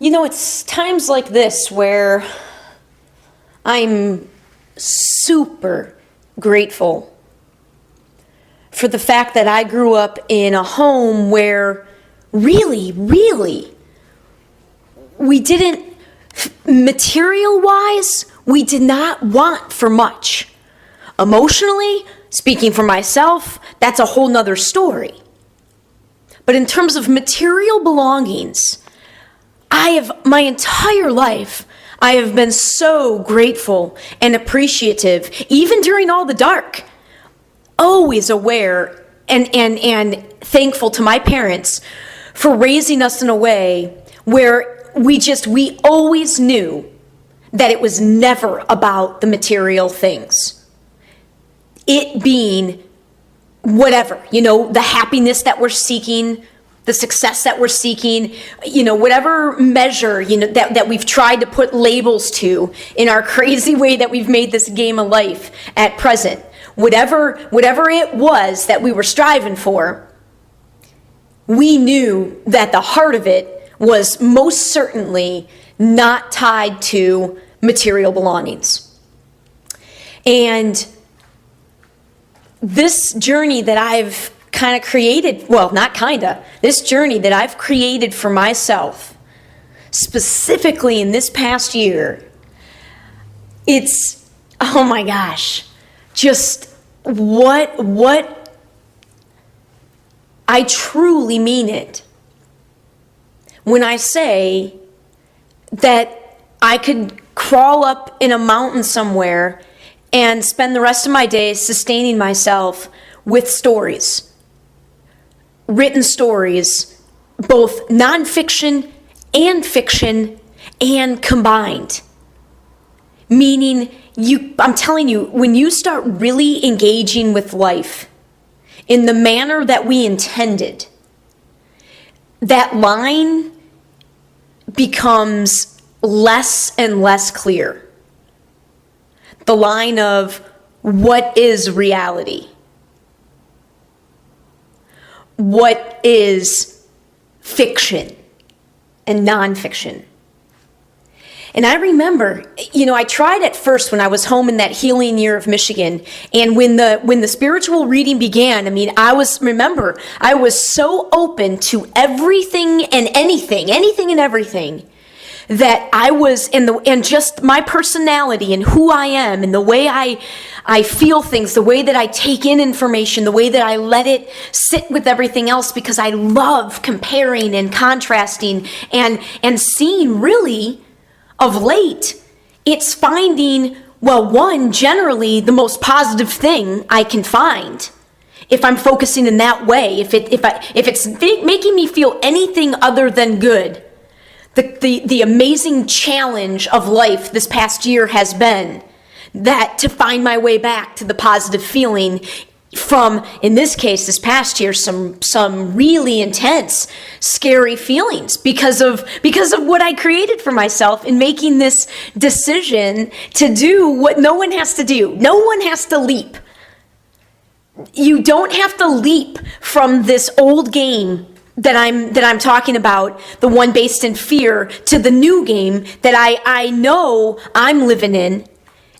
It's times like this where I'm super grateful for the fact that I grew up in a home where really, we didn't, material-wise, we did not want for much. Emotionally, speaking for myself, that's a whole nother story. But in terms of material belongings, my entire life, I have been so grateful and appreciative, even during all the dark, always aware and thankful to my parents for raising us in a way where we always knew that it was never about the material things. It being whatever, the happiness that we're seeking, the success that we're seeking, whatever measure, that we've tried to put labels to in our crazy way that we've made this game of life at present. Whatever it was that we were striving for, we knew that the heart of it was most certainly not tied to material belongings. And this journey that I've this journey that I've created for myself, specifically in this past year, it's, oh my gosh, just what I truly mean it when I say that I could crawl up in a mountain somewhere and spend the rest of my days sustaining myself with stories. Written stories, both nonfiction and fiction, and combined. Meaning, I'm telling you, when you start really engaging with life in the manner that we intended, that line becomes less and less clear. The line of what is reality? What is fiction and nonfiction? And I remember, I tried at first when I was home in that healing year of Michigan, and when the spiritual reading began, I was so open to everything and anything and everything, that I was and just my personality and who I am and the way I feel things, the way that I take in information, the way that I let it sit with everything else, because I love comparing and contrasting and seeing really of late, it's finding, generally the most positive thing I can find. If I'm focusing in that way, if it's making me feel anything other than good, the amazing challenge of life this past year has been that to find my way back to the positive feeling from, in this case, this past year, some really intense, scary feelings because of what I created for myself in making this decision to do what no one has to do. No one has to leap. You don't have to leap from this old game that I'm talking about, the one based in fear, to the new game that I know I'm living in,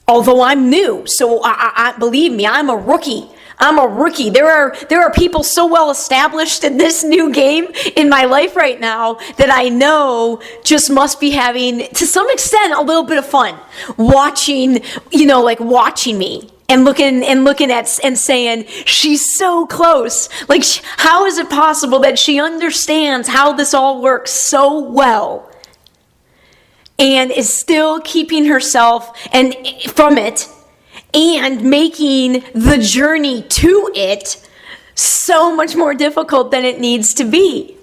although I'm new. So I believe me, I'm a rookie. There are people so well established in this new game in my life right now that I know just must be having, to some extent, a little bit of fun watching me. And looking at and saying, she's so close. How is it possible that she understands how this all works so well and is still keeping herself from it and making the journey to it so much more difficult than it needs to be?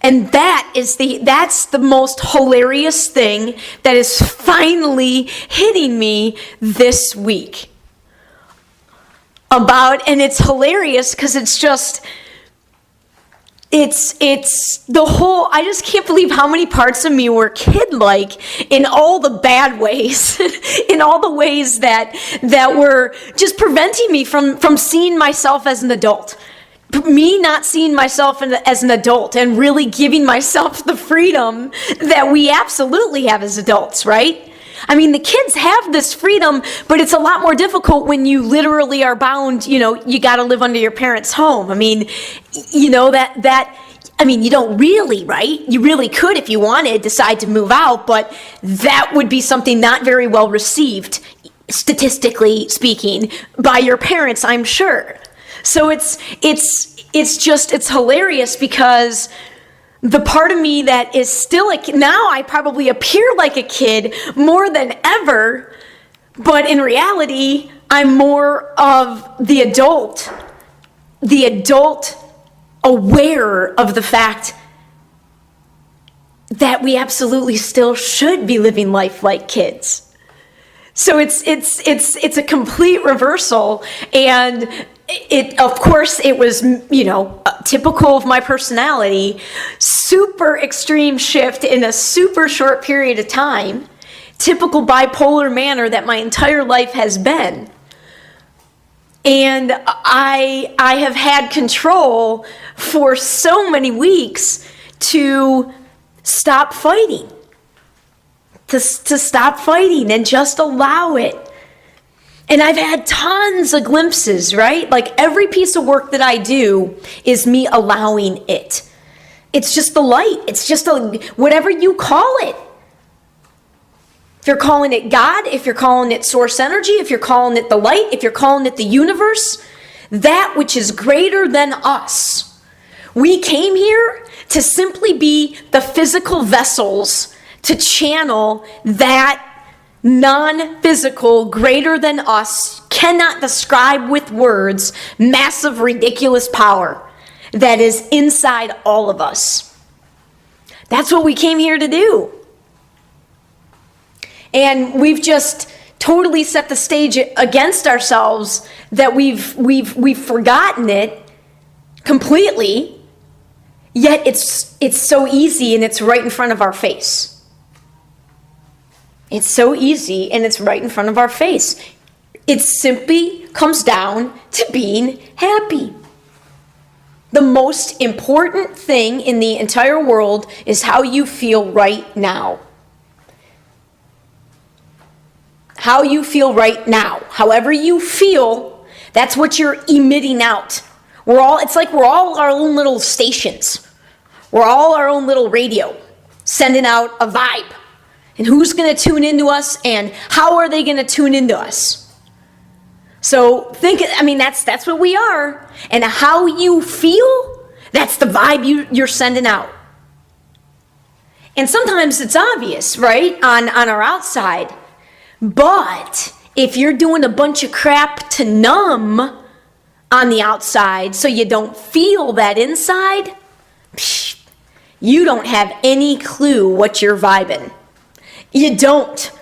And that's the most hilarious thing that is finally hitting me this week. And it's hilarious because it's the whole, I just can't believe how many parts of me were kid-like in all the bad ways, in all the ways that were just preventing me from seeing myself as an adult. me not seeing myself as an adult and really giving myself the freedom that we absolutely have as adults, right? I mean, the kids have this freedom, but it's a lot more difficult when you literally are bound, you got to live under your parents' home. I mean, you don't really, right? You really could, if you wanted, decide to move out, but that would be something not very well received, statistically speaking, by your parents, I'm sure. So it's hilarious because the part of me that is still now I probably appear like a kid more than ever, but in reality, I'm more of the adult aware of the fact that we absolutely still should be living life like kids. So it's a complete reversal, and of course it was, typical of my personality, super extreme shift in a super short period of time, typical bipolar manner that my entire life has been. And I have had control for so many weeks to stop fighting, to stop fighting and just allow it. And I've had tons of glimpses, right? Like every piece of work that I do is me allowing it. It's just the light. It's just whatever you call it. If you're calling it God, if you're calling it source energy, if you're calling it the light, if you're calling it the universe, that which is greater than us. We came here to simply be the physical vessels to channel that non-physical, greater than us, cannot describe with words, massive, ridiculous power that is inside all of us. That's what we came here to do. And we've just totally set the stage against ourselves that we've forgotten it completely, yet it's so easy and it's right in front of our face. It's so easy and it's right in front of our face. It simply comes down to being happy. The most important thing in the entire world is how you feel right now. How you feel right now. However you feel, that's what you're emitting out. It's like we're all our own little stations. We're all our own little radio, sending out a vibe. And who's going to tune into us, and how are they going to tune into us? So that's what we are. And how you feel, that's the vibe you're sending out. And sometimes it's obvious, right, on our outside. But if you're doing a bunch of crap to numb on the outside so you don't feel that inside, you don't have any clue what you're vibing. You don't.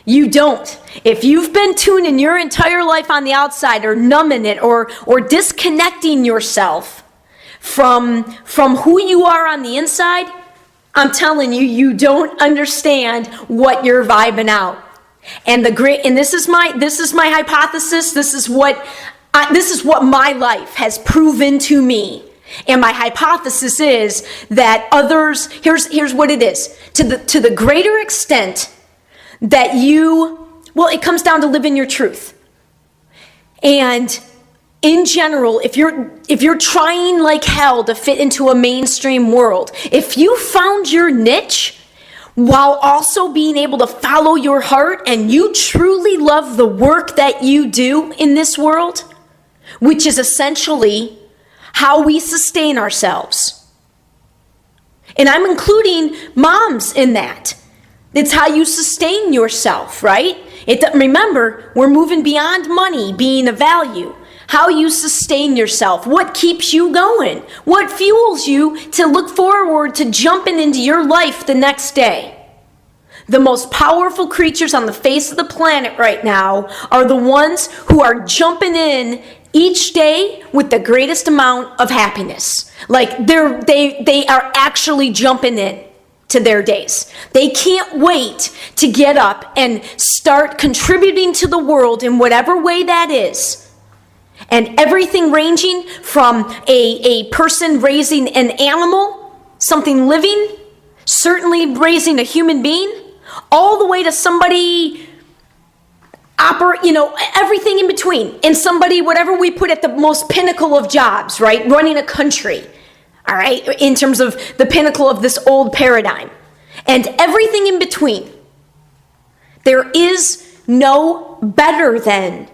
If you've been tuning your entire life on the outside or numbing it or disconnecting yourself from who you are on the inside, I'm telling you, you don't understand what you're vibing out. And this is my hypothesis. This is what my life has proven to me. And my hypothesis is that others, here's what it is. To the greater extent that it comes down to living your truth. And in general, if you're trying like hell to fit into a mainstream world, if you found your niche while also being able to follow your heart and you truly love the work that you do in this world, which is essentially how we sustain ourselves. And I'm including moms in that. It's how you sustain yourself, right? Remember, we're moving beyond money being a value. How you sustain yourself, what keeps you going, what fuels you to look forward to jumping into your life the next day. The most powerful creatures on the face of the planet right now are the ones who are jumping in each day with the greatest amount of happiness. Like they are actually jumping in to their days. They can't wait to get up and start contributing to the world in whatever way that is. And everything ranging from a person raising an animal, something living, certainly raising a human being, all the way to somebody everything in between. And somebody, whatever we put at the most pinnacle of jobs, right? Running a country, all right? In terms of the pinnacle of this old paradigm. And everything in between. There is no better than.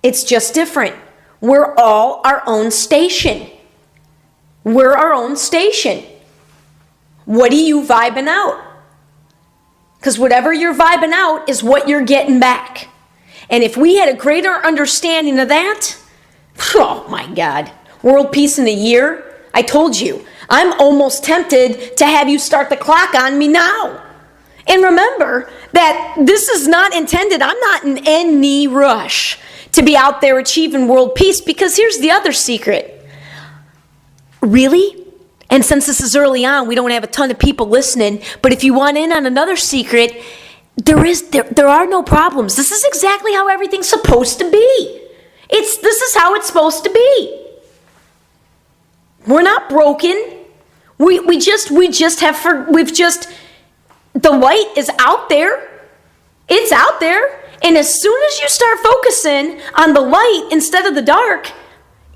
It's just different. We're all our own station. We're our own station. What are you vibing out? Because whatever you're vibing out is what you're getting back. And if we had a greater understanding of that, oh my God, world peace in a year. I told you, I'm almost tempted to have you start the clock on me now. And remember that this is not intended, I'm not in any rush to be out there achieving world peace, because here's the other secret. Really? And since this is early on, we don't have a ton of people listening, but if you want in on another secret, there are no problems. This is exactly how everything's supposed to be. This is how it's supposed to be. We're not broken. The light is out there. It's out there. And as soon as you start focusing on the light instead of the dark,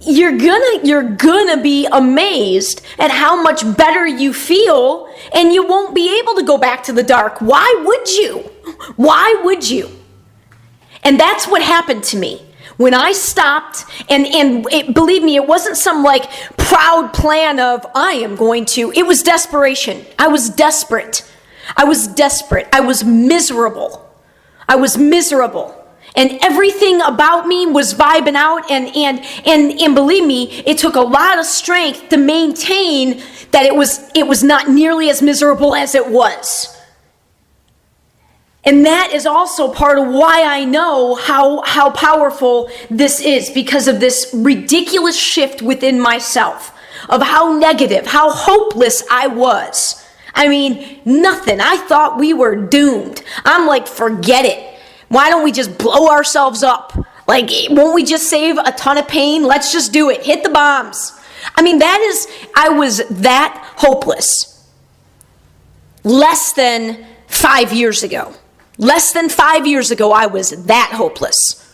you're gonna be amazed at how much better you feel, and you won't be able to go back to the dark. Why would you? Why would you? And that's what happened to me. When I stopped, believe me, it wasn't some like proud plan of it was desperation. I was desperate. I was miserable. And everything about me was vibing out, and believe me, it took a lot of strength to maintain that it was not nearly as miserable as it was. And that is also part of why I know how powerful this is, because of this ridiculous shift within myself, of how negative, how hopeless I was. I mean, nothing. I thought we were doomed. I'm like, forget it. Why don't we just blow ourselves up? Like, won't we just save a ton of pain? Let's just do it. Hit the bombs. I mean, I was that hopeless. Less than 5 years ago. Less than 5 years ago, I was that hopeless.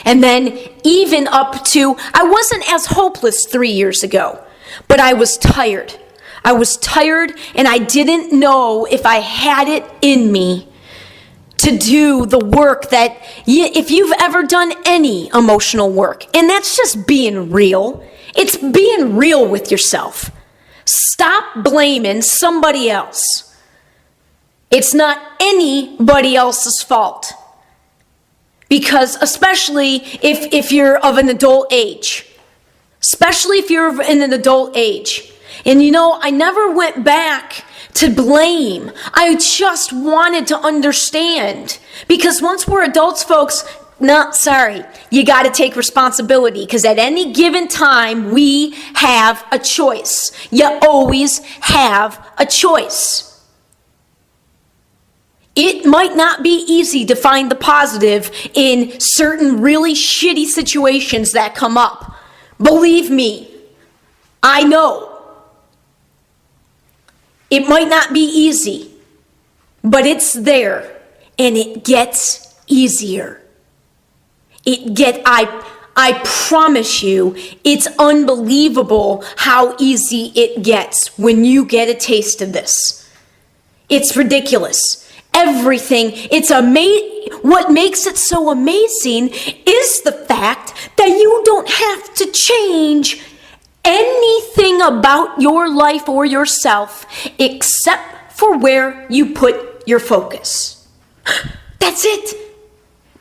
And then even up to, I wasn't as hopeless 3 years ago, but I was tired. I was tired, and I didn't know if I had it in me to do the work that, if you've ever done any emotional work, and that's just being real, it's being real with yourself. Stop blaming somebody else. It's not anybody else's fault. Because especially if you're of an adult age. Especially if you're in an adult age. And I never went back to blame. I just wanted to understand. Because once we're adults, folks, you got to take responsibility. Because at any given time, we have a choice. You always have a choice. It might not be easy to find the positive in certain really shitty situations that come up. Believe me, I know. It might not be easy, but it's there, and it gets easier. I promise you, it's unbelievable how easy it gets when you get a taste of this. It's ridiculous. Everything, it's amazing. What makes it so amazing is the fact that you don't have to change anything about your life or yourself except for where you put your focus. That's it.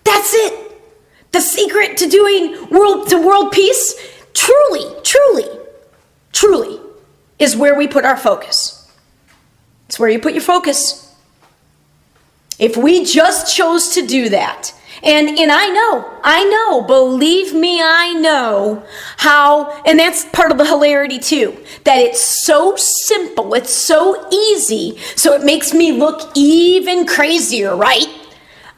That's it. The secret to doing world peace, truly is where we put our focus. It's where you put your focus. If we just chose to do that, and I know, believe me, I know how, and that's part of the hilarity too, that it's so simple, it's so easy, so it makes me look even crazier, right?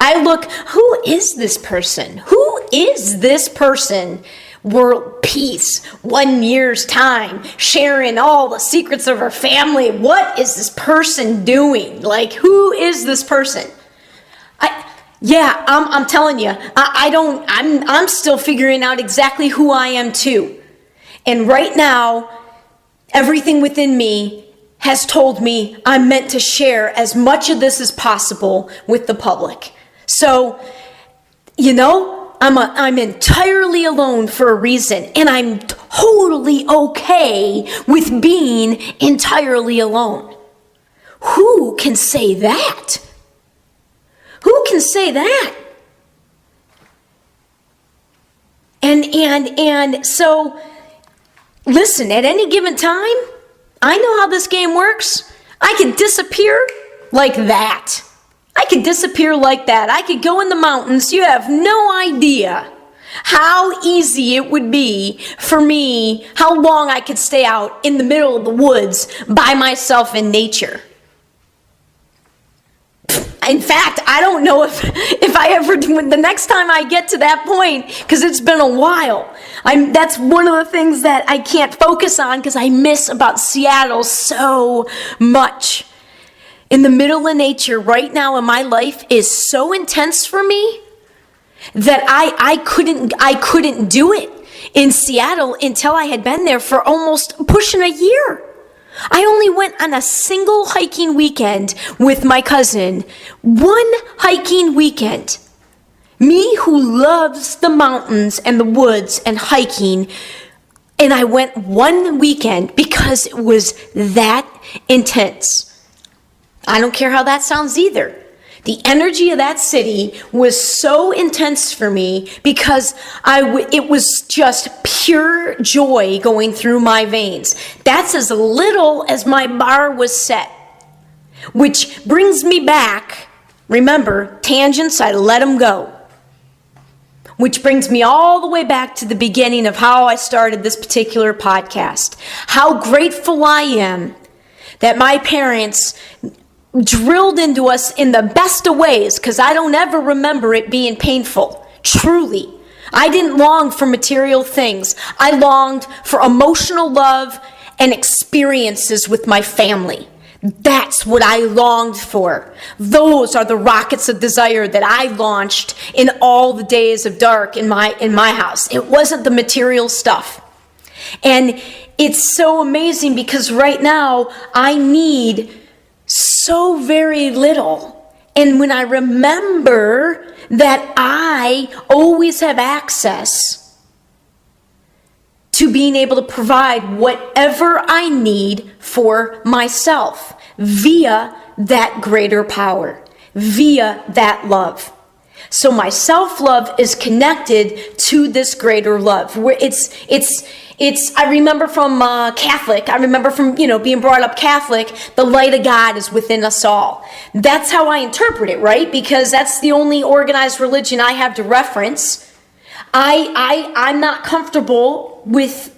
I look, who is this person? Who is this person? World peace, 1 year's time, sharing all the secrets of her family. What is this person doing? Like, who is this person? I'm telling you, I'm still figuring out exactly who I am too. And right now, everything within me has told me I'm meant to share as much of this as possible with the public. So, I'm entirely alone for a reason, and I'm totally okay with being entirely alone. Who can say that? Who can say that? And so, listen, at any given time, I know how this game works. I can disappear like that. I could disappear like that. I could go in the mountains. You have no idea how easy it would be for me, how long I could stay out in the middle of the woods by myself in nature. In fact, I don't know if I ever do, the next time I get to that point, because it's been a while. That's one of the things that I can't focus on because I miss about Seattle so much. In the middle of nature right now in my life is so intense for me that I couldn't do it in Seattle until I had been there for almost pushing a year. I only went on a single hiking weekend with my cousin. One hiking weekend. Me who loves the mountains and the woods and hiking. And I went one weekend because it was that intense. I don't care how that sounds either. The energy of that city was so intense for me because it was just pure joy going through my veins. That's as little as my bar was set. Which brings me back, remember, tangents, I let them go. Which brings me all the way back to the beginning of how I started this particular podcast. How grateful I am that my parents drilled into us in the best of ways, because I don't ever remember it being painful. Truly. I didn't long for material things. I longed for emotional love and experiences with my family. That's what I longed for. Those are the rockets of desire that I launched in all the days of dark in my house. It wasn't the material stuff. And it's so amazing because right now I need so very little. And when I remember that I always have access to being able to provide whatever I need for myself via that greater power, via that love. So my self-love is connected to this greater love. Where I remember from Catholic, I remember from, being brought up Catholic, the light of God is within us all. That's how I interpret it, right? Because that's the only organized religion I have to reference. I'm not comfortable with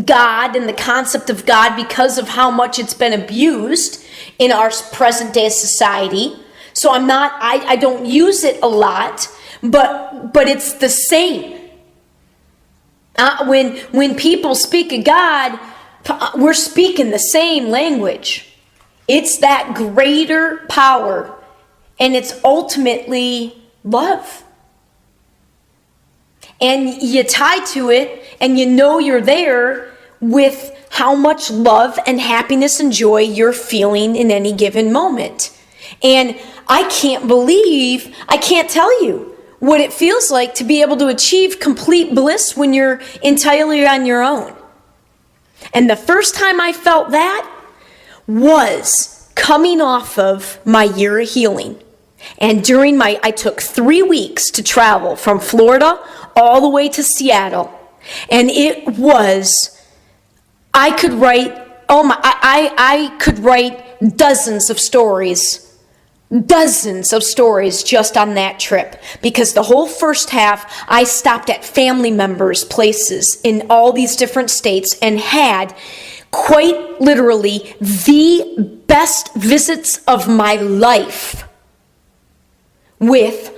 God and the concept of God because of how much it's been abused in our present day society. So I don't use it a lot, but it's the same. When people speak of God, we're speaking the same language. It's that greater power, and it's ultimately love. And you tie to it, and you're there with how much love and happiness and joy you're feeling in any given moment. And I can't tell you what it feels like to be able to achieve complete bliss when you're entirely on your own. And the first time I felt that was coming off of my year of healing. And I took 3 weeks to travel from Florida all the way to Seattle. And I could write dozens of stories just on that trip, because the whole first half I stopped at family members' places in all these different states and had quite literally the best visits of my life with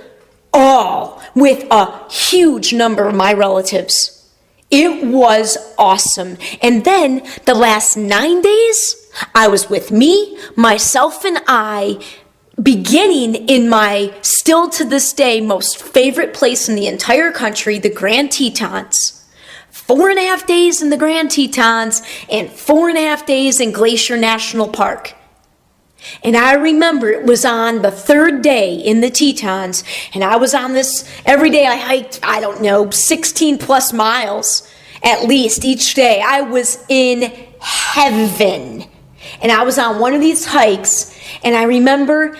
all with a huge number of my relatives. It was awesome. And then the last 9 days, I was with me, myself, and I, beginning in my, still to this day, most favorite place in the entire country, the Grand Tetons. 4.5 days in the Grand Tetons and 4.5 days in Glacier National Park. And I remember it was on the third day in the Tetons, and I was on this, every day I hiked, 16 plus miles at least each day. I was in heaven. And I was on one of these hikes, and I remember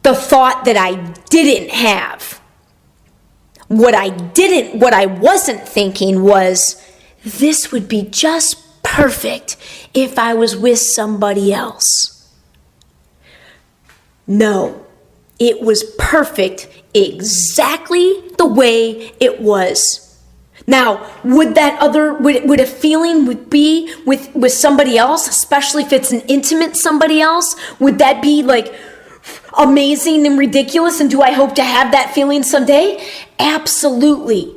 the thought that I didn't have. What I wasn't thinking was, this would be just perfect if I was with somebody else. No, it was perfect exactly the way it was. Now, would a feeling be with somebody else, especially if it's an intimate somebody else, would that be like amazing and ridiculous? And do I hope to have that feeling someday? Absolutely.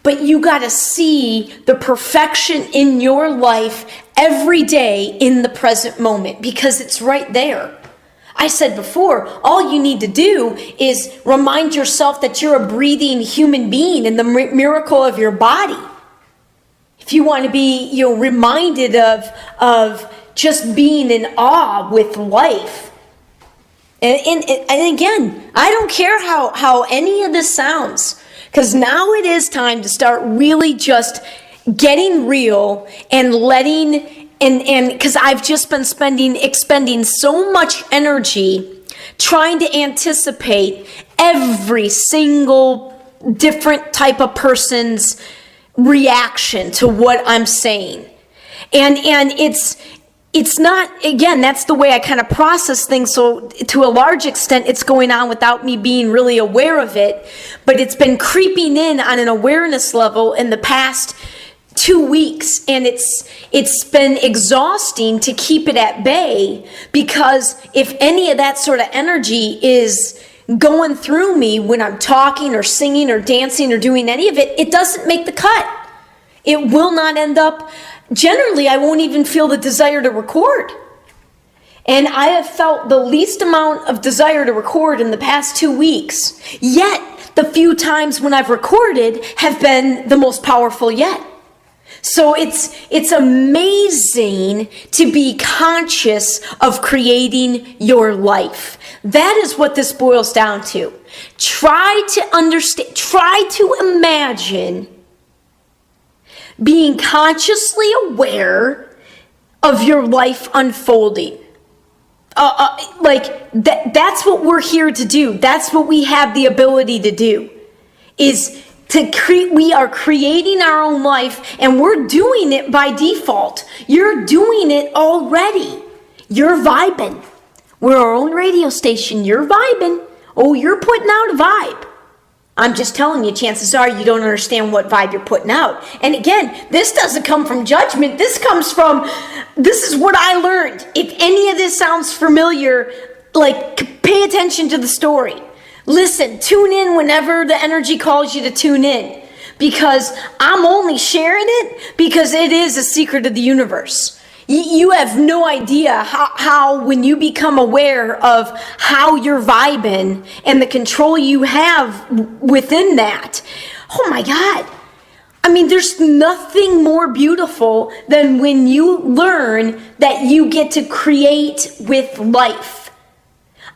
But you got to see the perfection in your life every day in the present moment, because it's right there. I said before, all you need to do is remind yourself that you're a breathing human being and the miracle of your body. If you want to be, reminded of just being in awe with life. And again, I don't care how any of this sounds, because now it is time to start really just getting real and letting. And because I've just been expending so much energy trying to anticipate every single different type of person's reaction to what I'm saying. And it's not, again, that's the way I kind of process things. So to a large extent, it's going on without me being really aware of it. But it's been creeping in on an awareness level in the past 2 weeks, and it's been exhausting to keep it at bay, because if any of that sort of energy is going through me when I'm talking or singing or dancing or doing any of it, it doesn't make the cut. It will not end up. Generally, I won't even feel the desire to record. And I have felt the least amount of desire to record in the past 2 weeks. Yet, the few times when I've recorded have been the most powerful yet. So it's amazing to be conscious of creating your life. That is what this boils down to. Try to understand, try to imagine being consciously aware of your life unfolding. That's what we're here to do. That's what we have the ability to do, is we are creating our own life, and we're doing it by default. You're doing it already. You're vibing. We're our own radio station. You're vibing. Oh, you're putting out a vibe. I'm just telling you, chances are you don't understand what vibe you're putting out. And again, this doesn't come from judgment. This is what I learned. If any of this sounds familiar, pay attention to the story. Listen, tune in whenever the energy calls you to tune in, because I'm only sharing it because it is a secret of the universe. You have no idea how when you become aware of how you're vibing and the control you have within that. Oh my God. I mean, there's nothing more beautiful than when you learn that you get to create with life.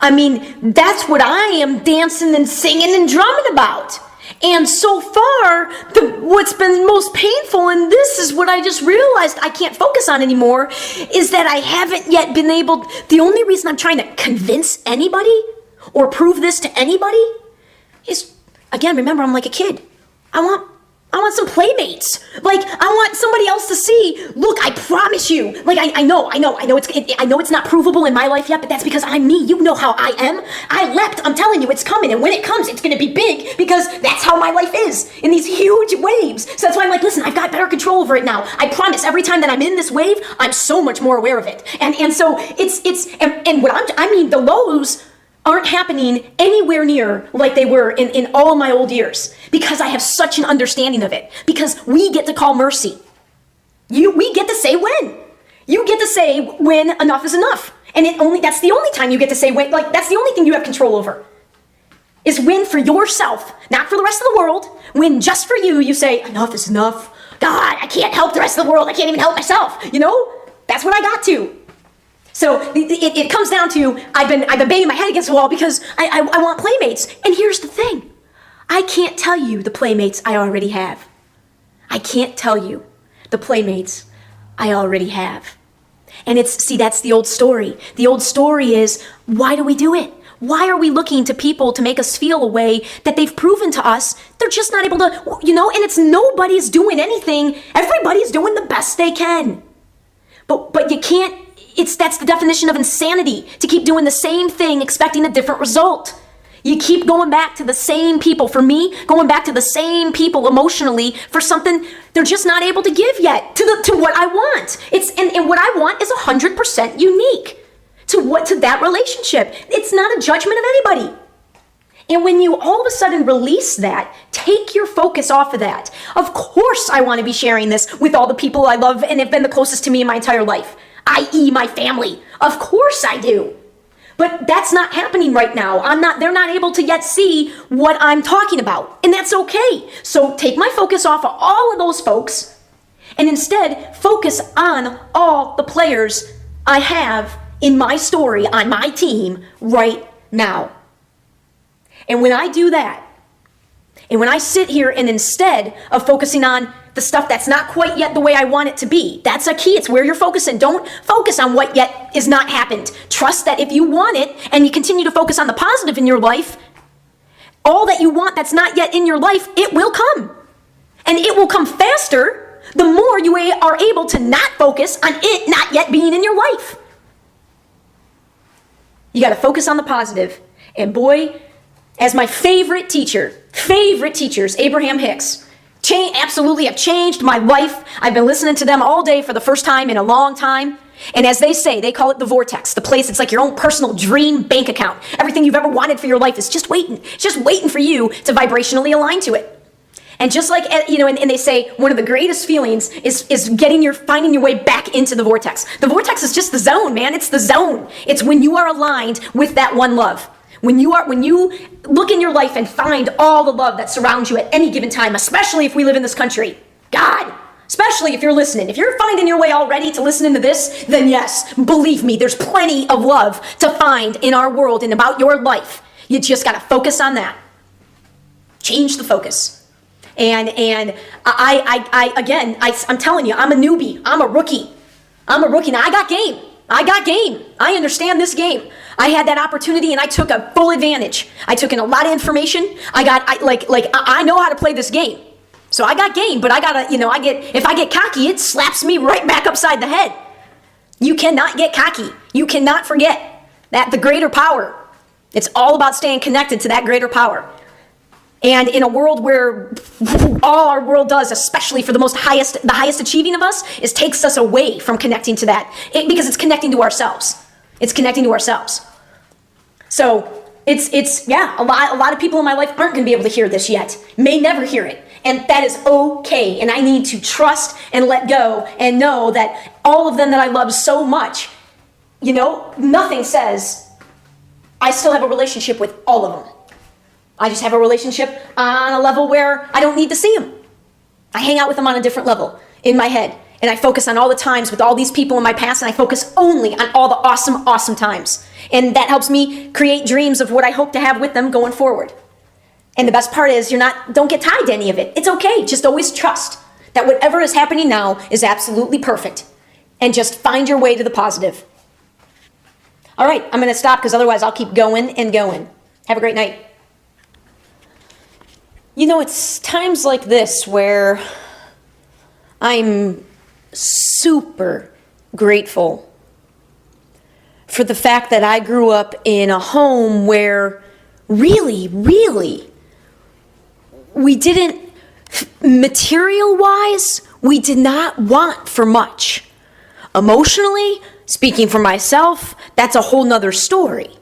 I mean, that's what I am dancing and singing and drumming about. And so far, what's been most painful, and this is what I just realized I can't focus on anymore, is that I haven't yet been able, the only reason I'm trying to convince anybody or prove this to anybody is, again, remember, I'm like a kid. I want some playmates. I want somebody else to see, look, I promise you. I know it's not provable in my life yet, but that's because I'm me. You know how I am. I leapt. I'm telling you, it's coming. And when it comes, it's going to be big, because that's how my life is, in these huge waves. So that's why I'm like, listen, I've got better control over it now. I promise, every time that I'm in this wave, I'm so much more aware of it. And so it's what the lows aren't happening anywhere near like they were in all my old years, because I have such an understanding of it, because we get to call mercy. We get to say when. You get to say when enough is enough. And that's the only time you get to say when, like that's the only thing you have control over. Is when for yourself, not for the rest of the world. When just for you, you say, enough is enough. God, I can't help the rest of the world. I can't even help myself. You know, that's what I got to. So it comes down to, I've been banging my head against the wall because I want playmates. And here's the thing. I can't tell you the playmates I already have. I can't tell you the playmates I already have. And that's the old story. The old story is, why do we do it? Why are we looking to people to make us feel a way that they've proven to us they're just not able to, you know, and it's nobody's doing anything. Everybody's doing the best they can. But you can't, that's the definition of insanity, to keep doing the same thing expecting a different result. You keep going back to the same people. For me, going back to the same people emotionally for something they're just not able to give yet to what I want. And what I want is 100% unique to that relationship. It's not a judgment of anybody. And when you all of a sudden release that, take your focus off of that. Of course I want to be sharing this with all the people I love and have been the closest to me in my entire life, i.e. my family. Of course I do. But that's not happening right now. They're not able to yet see what I'm talking about. And that's okay. So take my focus off of all of those folks and instead focus on all the players I have in my story, on my team right now. And when I do that, and when I sit here and instead of focusing on the stuff that's not quite yet the way I want it to be, that's a key. It's where you're focusing. Don't focus on what yet is not happened. Trust that if you want it and you continue to focus on the positive in your life, all that you want that's not yet in your life, it will come. And it will come faster the more you are able to not focus on it not yet being in your life. You got to focus on the positive. And boy, as my favorite teachers, Abraham Hicks, absolutely have changed my life. I've been listening to them all day for the first time in a long time. And as they say, they call it the vortex, the place. It's like your own personal dream bank account. Everything you've ever wanted for your life is just waiting for you to vibrationally align to it. And just like, you know, and they say one of the greatest feelings is finding your way back into the vortex. The vortex is just the zone, man. It's the zone. It's when you are aligned with that one love. When you look in your life and find all the love that surrounds you at any given time, especially if we live in this country. God, especially if you're listening. If you're finding your way already to listening to this, then yes, believe me, there's plenty of love to find in our world and about your life. You just got to focus on that. Change the focus. And I'm telling you, I'm a newbie. I'm a rookie. Now I got game. I understand this game. I had that opportunity and I took a full advantage. I took in a lot of information. I know how to play this game. So I got game, but if I get cocky, it slaps me right back upside the head. You cannot get cocky. You cannot forget that the greater power. It's all about staying connected to that greater power. And in a world where all our world does, especially for the highest achieving of us, is takes us away from connecting to that, because it's connecting to ourselves. It's connecting to ourselves. So a lot of people in my life aren't going to be able to hear this yet, may never hear it. And that is okay. And I need to trust and let go and know that all of them that I love so much, you know, nothing says I still have a relationship with all of them. I just have a relationship on a level where I don't need to see them. I hang out with them on a different level in my head. And I focus on all the times with all these people in my past, and I focus only on all the awesome, awesome times. And that helps me create dreams of what I hope to have with them going forward. And the best part is don't get tied to any of it. It's okay. Just always trust that whatever is happening now is absolutely perfect. And just find your way to the positive. All right, I'm going to stop because otherwise I'll keep going and going. Have a great night. You know, it's times like this where I'm super grateful for the fact that I grew up in a home where really, we didn't, material-wise, we did not want for much. Emotionally, speaking for myself, that's a whole nother story.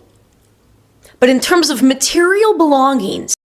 But in terms of material belongings,